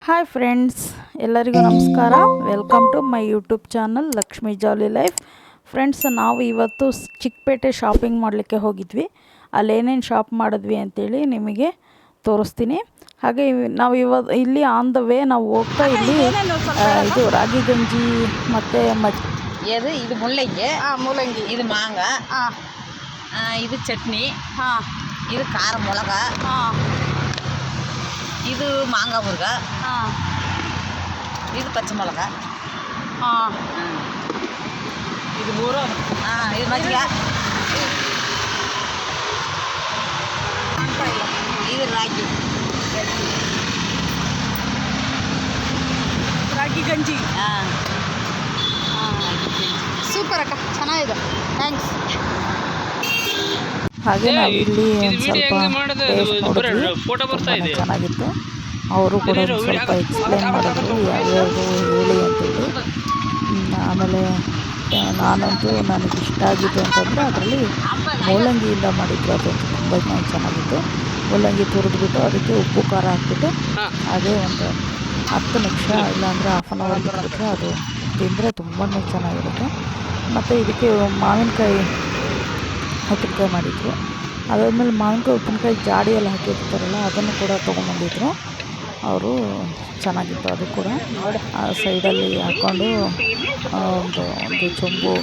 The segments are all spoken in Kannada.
ಹಾಯ್ ಫ್ರೆಂಡ್ಸ್, ಎಲ್ಲರಿಗೂ ನಮಸ್ಕಾರ. Welcome to my YouTube channel Lakshmi jolly life. Friends, ನಾವು ಇವತ್ತು ಚಿಕ್ಕಪೇಟೆ ಶಾಪಿಂಗ್ ಮಾಡಲಿಕ್ಕೆ ಹೋಗಿದ್ವಿ. ಅಲ್ಲೇನೇನು ಶಾಪ್ ಮಾಡಿದ್ವಿ ಅಂತೇಳಿ ನಿಮಗೆ ತೋರಿಸ್ತೀನಿ. ಹಾಗೆ ನಾವು ಇಲ್ಲಿ ಆನ್ ದ ವೇ ನಾವು ಹೋಗ್ತಾ ಇಲ್ಲಿ ಇದು ರಾಗಿ ಗಂಜಿ ಮತ್ತು ಇದು ಮುಲ್ಲಂಗಿ ಇದು ಮಾಂಗ ಇದು ಚಟ್ನಿ ಇದು ಖಾರ ಮೊಳಗ ಇದು ಮಾಂಗ ಮುರ್ಗ ಇದು ಪಚ್ಚ ಮೊಳಗ ಇದು ಮೂರು ಇದು ಮಜ್ಜಿಗೆ ಇದು ರಾಗಿ ಗಂಜಿ ಸೂಪರ್ ಅಕ್ಕ, ಚೆನ್ನಾಗಿದೆ. ಥ್ಯಾಂಕ್ಸ್. ಹಾಗೆ ನಾವಿಲ್ಲಿ ಒಂದು ಸ್ವಲ್ಪ ಟೇಸ್ಟ್ ನೋಡಿದ್ವಿ, ಚೆನ್ನಾಗಿತ್ತು. ಅವರು ಕೂಡ ಒಂದು ಸ್ವಲ್ಪ ಎಕ್ಸ್ಪ್ಲೇನ್ ಮಾಡಿದ್ರು ಯಾವ್ಯಾವುದು ಹೇಳಿ ಅಂತೇಳಿ. ಆಮೇಲೆ ನಾನಂತೂ ನನಗೆ ಇಷ್ಟ ಆಗಿದ್ದು ಅಂತಂದರೆ ಅದರಲ್ಲಿ ಮೂಲಂಗಿಯಿಂದ ಮಾಡಿದ್ರು. ಅದಂತೂ ತುಂಬ ಚೆನ್ನಾಗಿತ್ತು. ಮೂಲಂಗಿ ತುರಿದ್ಬಿಟ್ಟು ಅದಕ್ಕೆ ಉಪ್ಪು ಖಾರ ಹಾಕ್ಬಿಟ್ಟು ಅದೇ ಒಂದು 10 ನಿಮಿಷ ಇಲ್ಲಾಂದರೆ ಹಾಫ್ ಆನ್ ಅವರ್ ಬಿಟ್ಬಿಟ್ರೆ ಅದು ತಿಂದರೆ ತುಂಬಾ ಚೆನ್ನಾಗಿರುತ್ತೆ. ಮತ್ತು ಇದಕ್ಕೆ ಮಾವಿನಕಾಯಿ ಉಪ್ಪಿನಕಾಯಿ ಮಾಡಿದ್ರು. ಅದಾದಮೇಲೆ ಮಾವಿನಕಾಯಿ ಉಪ್ಪಿನಕಾಯಿ ಜಾಡಿ ಎಲ್ಲ ಹಾಕಿರ್ತಾರಲ್ಲ ಅದನ್ನು ಕೂಡ ತೊಗೊಂಬಂದಿದ್ರು ಅವರು. ಚೆನ್ನಾಗಿತ್ತು ಅದು ಕೂಡ. ಸೈಡಲ್ಲಿ ಹಾಕ್ಕೊಂಡು ಒಂದು ಚೊಂಬು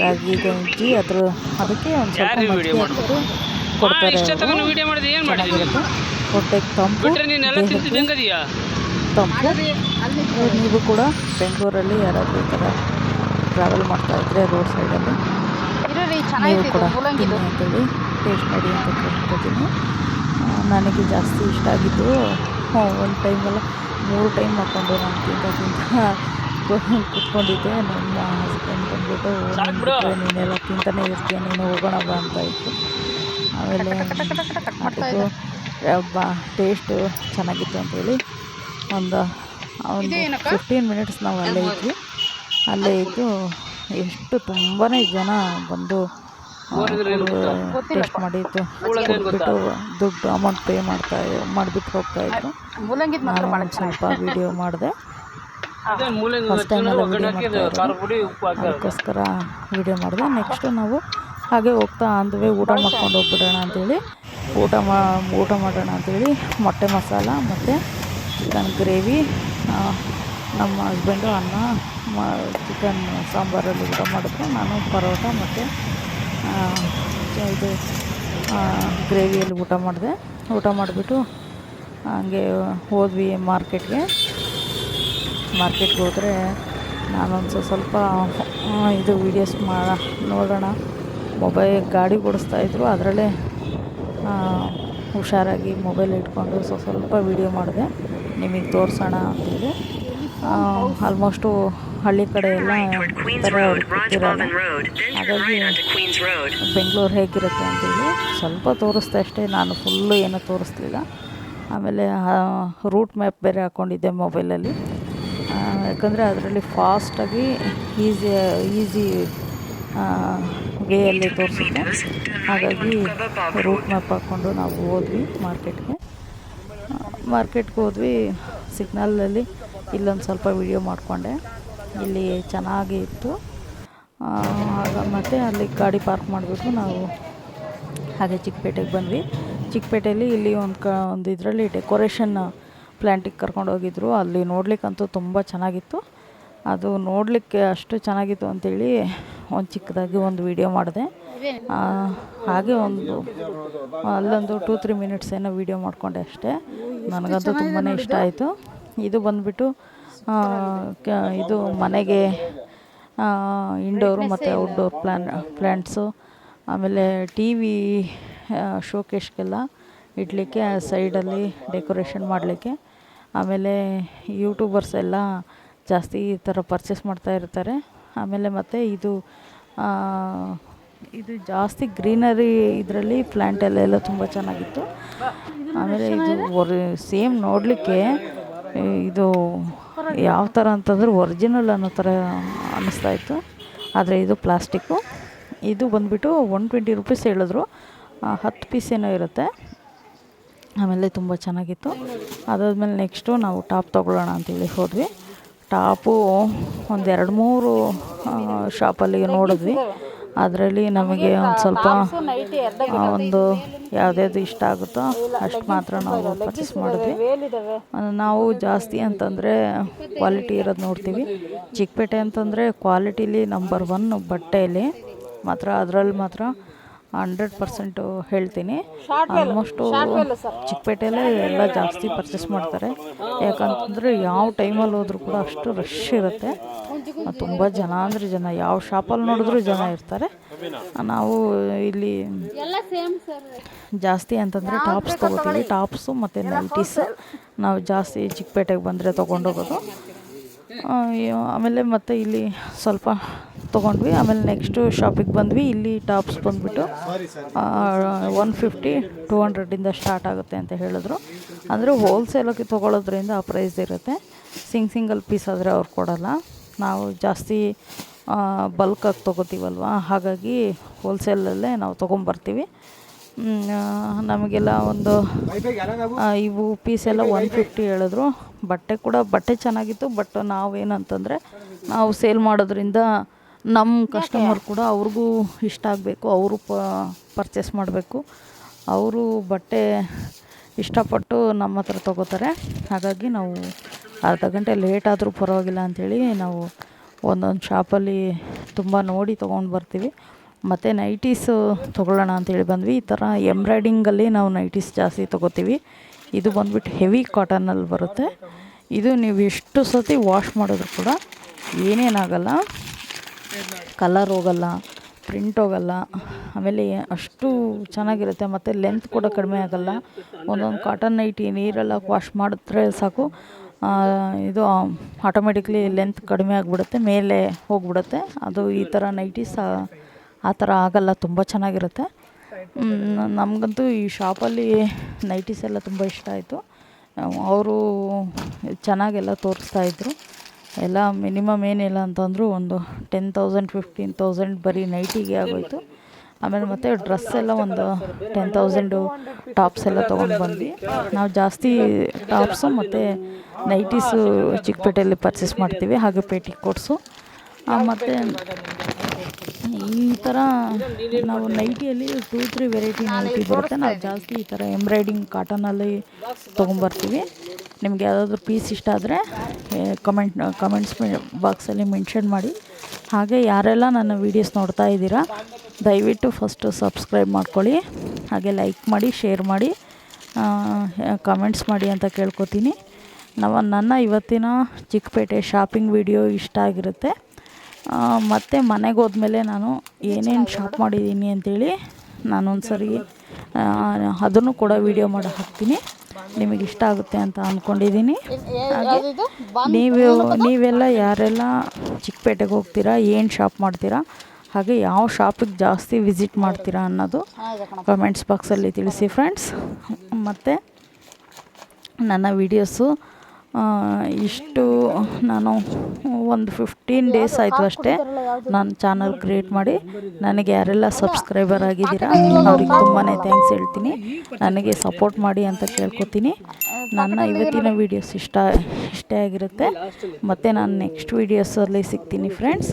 ರಾಗಿ ಗಂಜಿ ಅದಕ್ಕೆ ಒಂದು ಸ್ವಲ್ಪ ಮಜ್ಜಿಗೆ ಹಾಕ್ಬಿಟ್ಟು ಕೊಡ್ತಾರೆ. ಚೆನ್ನಾಗಿರುತ್ತೆ. ಹೊಟ್ಟೆಗೆ ತಂಪು, ನೀವು ಕೂಡ ಬೆಂಗಳೂರಲ್ಲಿ ಯಾರಾದರೂ ಈ ಥರ ಟ್ರಾವೆಲ್ ಮಾಡ್ತಾಯಿದ್ರೆ ರೋಡ್ ಸೈಡಲ್ಲಿ ನೀವು ಕೂಡ ತಿನ್ನಿ ಅಂತೇಳಿ ಟೇಸ್ಟ್ ಮಾಡಿ ಅಂತ ಕೇಳ್ಕೊತೀನಿ. ನನಗೆ ಜಾಸ್ತಿ ಇಷ್ಟ ಆಗಿದ್ದು ಒಂದು ಟೈಮೆಲ್ಲ 3 ಟೈಮ್ ಹಾಕ್ಕೊಂಡು ನಾನು ಕುತ್ಕೊಂಡಿದ್ದೆ. ನಮ್ಮ ಹಸ್ಬೆಂಡ್ ಬಂದ್ಬಿಟ್ಟು ನೀನೆಲ್ಲ ತಿಂತಾನೆ ಇರ್ತೀಯ, ನೀನು ಹೋಗೋಣ ಬಾ ಅಂತ ಇತ್ತು. ಆಮೇಲೆ ಅದಕ್ಕೂ ಟೇಸ್ಟು ಚೆನ್ನಾಗಿತ್ತು ಅಂತೇಳಿ ಒಂದು 15 ಮಿನಿಟ್ಸ್ ನಾವು ಅಲ್ಲೇ ಇದ್ದು ಎಷ್ಟು ತುಂಬಾ ಜನ ಬಂದು ಟೇಸ್ಟ್ ಮಾಡಿತ್ತು ಬಿಟ್ಟು ದುಡ್ಡು ಅಮೌಂಟ್ ಪೇ ಮಾಡಿಬಿಟ್ಟು ಹೋಗ್ತಾಯಿದ್ರು. ನಾನು ಒಂದು ಸ್ವಲ್ಪ ವೀಡಿಯೋ ಮಾಡಿದೆ. ಫಸ್ಟ್ ಟೈಮೆಲ್ಲ ವೀಡಿಯೋ ಮಾಡ್ತಾಯಿದ್ದೆ, ಅದಕ್ಕೋಸ್ಕರ ವೀಡಿಯೋ ಮಾಡಿದೆ. ನೆಕ್ಸ್ಟು ನಾವು ಹಾಗೆ ಹೋಗ್ತಾ ಅಂದ್ವೇ ಊಟ ಮಾಡ್ಕೊಂಡು ಹೋಗ್ಬಿಡೋಣ ಅಂಥೇಳಿ ಊಟ ಮಾಡೋಣ ಅಂಥೇಳಿ ಮೊಟ್ಟೆ ಮಸಾಲ ಮತ್ತು ಚಿಕನ್ ಗ್ರೇವಿ, ನಮ್ಮ ಹಸ್ಬೆಂಡು ಅನ್ನ ಚಿಕನ್ ಸಾಂಬಾರಲ್ಲಿ ಊಟ ಮಾಡಿದ್ರು. ನಾನು ಪರೋಟ ಮತ್ತು ಇದು ಗ್ರೇವಿಯಲ್ಲಿ ಊಟ ಮಾಡಿಬಿಟ್ಟು ಹಂಗೆ ಹೋದ್ವಿ ಮಾರ್ಕೆಟ್ಗೆ ಹೋದರೆ ನಾನೊಂದು ಸ್ವಲ್ಪ ಇದು ವೀಡಿಯೋಸ್ ನೋಡೋಣ. ಗಾಡಿ ಓಡಿಸ್ತಾಯಿದ್ರು, ಅದರಲ್ಲೇ ಹುಷಾರಾಗಿ ಮೊಬೈಲ್ ಇಟ್ಕೊಂಡು ಸ್ವಲ್ಪ ವೀಡಿಯೋ ಮಾಡಿದೆ ನಿಮಗೆ ತೋರಿಸೋಣ ಅಂತೇಳಿ. ಆಲ್ಮೋಸ್ಟು ಹಳ್ಳಿ ಕಡೆ ಎಲ್ಲ ಥರ ಅವ್ರಿಗೆ ಗೊತ್ತಿರಲ್ಲ, ಹಾಗಾಗಿ ಬೆಂಗಳೂರು ಹೇಗಿರುತ್ತೆ ಅಂತೇಳಿ ಸ್ವಲ್ಪ ತೋರಿಸ್ದೆ ಅಷ್ಟೇ. ನಾನು ಫುಲ್ಲು ಏನೂ ತೋರಿಸ್ಲಿಲ್ಲ. ಆಮೇಲೆ ರೂಟ್ ಮ್ಯಾಪ್ ಬೇರೆ ಹಾಕ್ಕೊಂಡಿದ್ದೆ ಮೊಬೈಲಲ್ಲಿ, ಯಾಕಂದರೆ ಅದರಲ್ಲಿ ಫಾಸ್ಟಾಗಿ ಈಸಿ ವೇಯಲ್ಲಿ ತೋರಿಸುತ್ತೆ. ಹಾಗಾಗಿ ರೂಟ್ ಮ್ಯಾಪ್ ಹಾಕ್ಕೊಂಡು ನಾವು ಹೋದ್ವಿ ಮಾರ್ಕೆಟ್ಗೆ ಹೋದ್ವಿ. ಸಿಗ್ನಲಲ್ಲಿ ಇಲ್ಲೊಂದು ಸ್ವಲ್ಪ ವೀಡಿಯೋ ಮಾಡಿಕೊಂಡೆ. ಇಲ್ಲಿ ಚೆನ್ನಾಗಿ ಇತ್ತು. ಮತ್ತು ಅಲ್ಲಿ ಗಾಡಿ ಪಾರ್ಕ್ ಮಾಡಿಬಿಟ್ಟು ನಾವು ಹಾಗೆ ಚಿಕ್ಕಪೇಟೆಗೆ ಬಂದ್ವಿ. ಚಿಕ್ಕಪೇಟೆಯಲ್ಲಿ ಇಲ್ಲಿ ಒಂದು ಇದರಲ್ಲಿ ಡೆಕೋರೇಷನ್ ಪ್ಲ್ಯಾಂಟಿಗೆ ಕರ್ಕೊಂಡೋಗಿದ್ರು. ಅಲ್ಲಿ ನೋಡಲಿಕ್ಕಂತೂ ತುಂಬ ಚೆನ್ನಾಗಿತ್ತು. ಅದು ನೋಡಲಿಕ್ಕೆ ಅಷ್ಟು ಚೆನ್ನಾಗಿತ್ತು ಅಂಥೇಳಿ ಒಂದು ಚಿಕ್ಕದಾಗಿ ಒಂದು ವೀಡಿಯೋ ಮಾಡಿದೆ. ಹಾಗೆ ಅಲ್ಲೊಂದು 2-3 ಮಿನಿಟ್ಸ್ ಏನೋ ವೀಡಿಯೋ ಮಾಡಿಕೊಂಡೆ ಅಷ್ಟೇ. ನನಗಂತೂ ತುಂಬಾ ಇಷ್ಟ ಆಯಿತು. ಇದು ಬಂದುಬಿಟ್ಟು ಇದು ಮನೆಗೆ ಇಂಡೋರು ಮತ್ತು ಔಟ್ಡೋರ್ ಪ್ಲ್ಯಾಂಟ್ಸು, ಆಮೇಲೆ TV ಶೋಕೇಶ್ಗೆಲ್ಲ ಇಡಲಿಕ್ಕೆ ಸೈಡಲ್ಲಿ ಡೆಕೋರೇಷನ್ ಮಾಡಲಿಕ್ಕೆ. ಆಮೇಲೆ ಯೂಟ್ಯೂಬರ್ಸ್ ಎಲ್ಲ ಜಾಸ್ತಿ ಈ ಥರ ಪರ್ಚೇಸ್ ಮಾಡ್ತಾ ಇರ್ತಾರೆ. ಆಮೇಲೆ ಮತ್ತು ಇದು ಜಾಸ್ತಿ ಗ್ರೀನರಿ ಇದರಲ್ಲಿ ಪ್ಲ್ಯಾಂಟಲ್ಲೆಲ್ಲ ತುಂಬ ಚೆನ್ನಾಗಿತ್ತು. ಆಮೇಲೆ ಇದು ಸೇಮ್ ನೋಡಲಿಕ್ಕೆ ಇದು ಯಾವ ಥರ ಅಂತಂದ್ರೆ ಒರಿಜಿನಲ್ ಅನ್ನೋ ಥರ ಅನ್ನಿಸ್ತಾಯಿತ್ತು. ಆದರೆ ಇದು ಪ್ಲಾಸ್ಟಿಕ್ಕು. ಇದು ಬಂದುಬಿಟ್ಟು 120 ರೂಪೀಸ್ ಹೇಳಿದ್ರು. 10 ಪೀಸ್ ಏನೋ ಇರುತ್ತೆ. ಆಮೇಲೆ ತುಂಬ ಚೆನ್ನಾಗಿತ್ತು. ಅದಾದಮೇಲೆ ನೆಕ್ಸ್ಟು ನಾವು ಟಾಪ್ ತೊಗೊಳ್ಳೋಣ ಅಂತೇಳಿ ಹೋದ್ವಿ. ಟಾಪು ಒಂದು 2-3 ಶಾಪಲ್ಲಿ ನೋಡಿದ್ವಿ. ಅದರಲ್ಲಿ ನಮಗೆ ಒಂದು ಸ್ವಲ್ಪ ಒಂದು ಯಾವುದ್ಯಾವುದು ಇಷ್ಟ ಆಗುತ್ತೋ ಅಷ್ಟು ಮಾತ್ರ ನಾವು ಪರ್ಚೇಸ್ ಮಾಡಿದ್ವಿ. ನಾವು ಜಾಸ್ತಿ ಅಂತಂದರೆ ಕ್ವಾಲಿಟಿ ಇರೋದು ನೋಡ್ತೀವಿ. ಚಿಕ್ಕಪೇಟೆ ಅಂತಂದರೆ ಕ್ವಾಲಿಟಿಲಿ ನಂಬರ್ 1 ಬಟ್ಟೆಯಲ್ಲಿ ಮಾತ್ರ. ಅದರಲ್ಲಿ ಮಾತ್ರ 100% ಹೇಳ್ತೀನಿ. ಆಲ್ಮೋಸ್ಟು ಚಿಕ್ಕಪೇಟೆಯಲ್ಲೇ ಎಲ್ಲ ಜಾಸ್ತಿ ಪರ್ಚೇಸ್ ಮಾಡ್ತಾರೆ. ಯಾಕಂತಂದರೆ ಯಾವ ಟೈಮಲ್ಲಿ ಹೋದ್ರೂ ಕೂಡ ಅಷ್ಟು ರಶ್ ಇರುತ್ತೆ. ತುಂಬ ಜನ ಅಂದರೆ ಜನ, ಯಾವ ಶಾಪಲ್ಲಿ ನೋಡಿದ್ರೂ ಜನ ಇರ್ತಾರೆ. ನಾವು ಇಲ್ಲಿ ಜಾಸ್ತಿ ಅಂತಂದರೆ ಟಾಪ್ಸ್ ತೊಗೋತೀವಿ. ಟಾಪ್ಸು ಮತ್ತು ನೈಟೀಸ್ ನಾವು ಜಾಸ್ತಿ ಚಿಕ್ಕಪೇಟೆಗೆ ಬಂದರೆ ತೊಗೊಂಡೋಗೋದು. ಆಮೇಲೆ ಮತ್ತು ಇಲ್ಲಿ ಸ್ವಲ್ಪ ತೊಗೊಂಡ್ವಿ. ಆಮೇಲೆ ನೆಕ್ಸ್ಟು ಶಾಪಿಗೆ ಬಂದ್ವಿ. ಇಲ್ಲಿ ಟಾಪ್ಸ್ ಬಂದುಬಿಟ್ಟು 150-200 ಸ್ಟಾರ್ಟ್ ಆಗುತ್ತೆ ಅಂತ ಹೇಳಿದ್ರು. ಅಂದರೆ ಹೋಲ್ಸೇಲಾಗಿ ತೊಗೊಳೋದ್ರಿಂದ ಆ ಪ್ರೈಸ್ ಇರುತ್ತೆ. ಸಿಂಗಲ್ ಪೀಸ್ ಆದರೆ ಅವ್ರು ಕೊಡೋಲ್ಲ. ನಾವು ಜಾಸ್ತಿ ಬಲ್ಕಾಗಿ ತೊಗೋತೀವಲ್ವ, ಹಾಗಾಗಿ ಹೋಲ್ಸೇಲಲ್ಲೇ ನಾವು ತೊಗೊಂಬರ್ತೀವಿ. ನಮಗೆಲ್ಲ ಒಂದು ಇವು ಪೀಸೆಲ್ಲ 150 ಹೇಳಿದ್ರು. ಬಟ್ಟೆ ಚೆನ್ನಾಗಿತ್ತು. ಬಟ್ ನಾವೇನಂತಂದರೆ ನಾವು ಸೇಲ್ ಮಾಡೋದ್ರಿಂದ ನಮ್ಮ ಕಸ್ಟಮರ್ ಕೂಡ ಅವ್ರಿಗೂ ಇಷ್ಟ ಆಗಬೇಕು, ಅವರು ಪರ್ಚೇಸ್ ಮಾಡಬೇಕು. ಅವರು ಬಟ್ಟೆ ಇಷ್ಟಪಟ್ಟು ನಮ್ಮ ಹತ್ರ ತೊಗೋತಾರೆ. ಹಾಗಾಗಿ ನಾವು ಅರ್ಧ ಗಂಟೆ ಲೇಟ್ ಆದರೂ ಪರವಾಗಿಲ್ಲ ಅಂಥೇಳಿ ನಾವು ಒಂದೊಂದು ಶಾಪಲ್ಲಿ ತುಂಬ ನೋಡಿ ತೊಗೊಂಡು ಬರ್ತೀವಿ. ಮತ್ತು ನೈಟೀಸು ತೊಗೊಳ್ಳೋಣ ಅಂಥೇಳಿ ಬಂದ್ವಿ. ಈ ಥರ ಎಂಬ್ರಾಯ್ಡಿಂಗಲ್ಲಿ ನಾವು ನೈಟೀಸ್ ಜಾಸ್ತಿ ತೊಗೋತೀವಿ. ಇದು ಬಂದುಬಿಟ್ಟು ಹೆವಿ ಕಾಟನಲ್ಲಿ ಬರುತ್ತೆ. ಇದು ನೀವು ಎಷ್ಟು ಸತಿ ವಾಶ್ ಮಾಡಿದ್ರು ಕೂಡ ಏನೇನಾಗಲ್ಲ, ಕಲರ್ ಹೋಗಲ್ಲ, ಪ್ರಿಂಟ್ ಹೋಗಲ್ಲ. ಆಮೇಲೆ ಅಷ್ಟು ಚೆನ್ನಾಗಿರುತ್ತೆ. ಮತ್ತು ಲೆಂತ್ ಕೂಡ ಕಡಿಮೆ ಆಗೋಲ್ಲ. ಒಂದೊಂದು ಕಾಟನ್ ನೈಟಿ ನೀರೆಲ್ಲ ವಾಶ್ ಮಾಡಿದ್ರೆ ಸಾಕು, ಇದು ಆಟೋಮೆಟಿಕ್ಲಿ ಲೆಂತ್ ಕಡಿಮೆ ಆಗಿಬಿಡುತ್ತೆ, ಮೇಲೆ ಹೋಗಿಬಿಡುತ್ತೆ. ಅದು ಈ ಥರ ನೈಟೀಸ್ ಆ ಥರ ಆಗೋಲ್ಲ, ತುಂಬ ಚೆನ್ನಾಗಿರುತ್ತೆ. ನಮಗಂತೂ ಈ ಶಾಪಲ್ಲಿ ನೈಟೀಸ್ ಎಲ್ಲ ತುಂಬ ಇಷ್ಟ ಆಯಿತು. ಅವರು ಚೆನ್ನಾಗೆಲ್ಲ ತೋರಿಸ್ತಾಯಿದ್ರು. ಎಲ್ಲ ಮಿನಿಮಮ್ ಏನಿಲ್ಲ ಅಂತಂದರೂ ಒಂದು 10,000-15,000 ಬರೀ ನೈಟಿಗೆ ಆಗೋಯಿತು. ಆಮೇಲೆ ಮತ್ತು ಡ್ರೆಸ್ ಎಲ್ಲ ಒಂದು 10,000 ಟಾಪ್ಸ್ ಎಲ್ಲ ತೊಗೊಂಡು ಬಂದ್ವಿ. ನಾವು ಜಾಸ್ತಿ ಟಾಪ್ಸು ಮತ್ತು ನೈಟೀಸು ಚಿಕ್ಕಪೇಟೆಯಲ್ಲಿ ಪರ್ಚೇಸ್ ಮಾಡ್ತೀವಿ. ಹಾಗೆ ಪೇಟಿಕೋಟ್ಸು. ಮತ್ತು ಈ ಥರ ನಾವು ನೈಟಿಯಲ್ಲಿ 2-3 ವೆರೈಟಿ ನೈಟಿ ಬರುತ್ತೆ. ನಾವು ಜಾಸ್ತಿ ಈ ಥರ ಎಂಬ್ರಾಯ್ಡಿಂಗ್ ಕಾಟನಲ್ಲಿ ತೊಗೊಂಬರ್ತೀವಿ. ನಿಮ್ಗೆ ಯಾವುದಾದ್ರೂ ಪೀಸ್ ಇಷ್ಟ ಆದರೆ ಕಮೆಂಟ್ಸ್ ಬಾಕ್ಸಲ್ಲಿ ಮೆನ್ಷನ್ ಮಾಡಿ. ಹಾಗೆ ಯಾರೆಲ್ಲ ನನ್ನ ವೀಡಿಯೋಸ್ ನೋಡ್ತಾ ಇದ್ದೀರಾ, ದಯವಿಟ್ಟು ಫಸ್ಟು ಸಬ್ಸ್ಕ್ರೈಬ್ ಮಾಡ್ಕೊಳ್ಳಿ. ಹಾಗೆ ಲೈಕ್ ಮಾಡಿ, ಶೇರ್ ಮಾಡಿ, ಕಮೆಂಟ್ಸ್ ಮಾಡಿ ಅಂತ ಕೇಳ್ಕೊತೀನಿ. ನನ್ನ ಇವತ್ತಿನ ಚಿಕ್ಕಪೇಟೆ ಶಾಪಿಂಗ್ ವಿಡಿಯೋ ಇಷ್ಟ ಆಗಿರುತ್ತೆ. ಮತ್ತು ಮನೆಗೆ ಹೋದ್ಮೇಲೆ ನಾನು ಏನೇನು ಶಾಪ್ ಮಾಡಿದ್ದೀನಿ ಅಂಥೇಳಿ ನಾನೊಂದು ಸರಿ ಅದನ್ನು ಕೂಡ ವಿಡಿಯೋ ಮಾಡಿ ಹಾಕ್ತೀನಿ. ನಿಮಗೆ ಇಷ್ಟ ಆಗುತ್ತೆ ಅಂತ ಅಂದ್ಕೊಂಡಿದ್ದೀನಿ. ಹಾಗೆ ನೀವೆಲ್ಲ ಯಾರೆಲ್ಲ ಚಿಕ್ಕಪೇಟೆಗೆ ಹೋಗ್ತೀರಾ, ಏನು ಶಾಪ್ ಮಾಡ್ತೀರಾ, ಹಾಗೆ ಯಾವ ಶಾಪಿಗೆ ಜಾಸ್ತಿ ವಿಸಿಟ್ ಮಾಡ್ತೀರಾ ಅನ್ನೋದು ಕಮೆಂಟ್ಸ್ ಬಾಕ್ಸಲ್ಲಿ ತಿಳಿಸಿ ಫ್ರೆಂಡ್ಸ್. ಮತ್ತು ನನ್ನ ವೀಡಿಯೋಸು ಇಷ್ಟು ನಾನು ಒಂದು 15 ಡೇಸ್ ಆಯಿತು ಅಷ್ಟೇ ನಾನು ಚಾನಲ್ ಕ್ರಿಯೇಟ್ ಮಾಡಿ. ನನಗೆ ಯಾರೆಲ್ಲ ಸಬ್ಸ್ಕ್ರೈಬರ್ ಆಗಿದ್ದೀರಾ ಅವ್ರಿಗೆ ತುಂಬಾ ಥ್ಯಾಂಕ್ಸ್ ಹೇಳ್ತೀನಿ. ನನಗೆ ಸಪೋರ್ಟ್ ಮಾಡಿ ಅಂತ ಕೇಳ್ಕೊತೀನಿ. ನನ್ನ ಇವತ್ತಿನ ವೀಡಿಯೋಸ್ ಇಷ್ಟೇ ಆಗಿರುತ್ತೆ. ಮತ್ತು ನಾನು ನೆಕ್ಸ್ಟ್ ವೀಡಿಯೋಸಲ್ಲಿ ಸಿಗ್ತೀನಿ ಫ್ರೆಂಡ್ಸ್.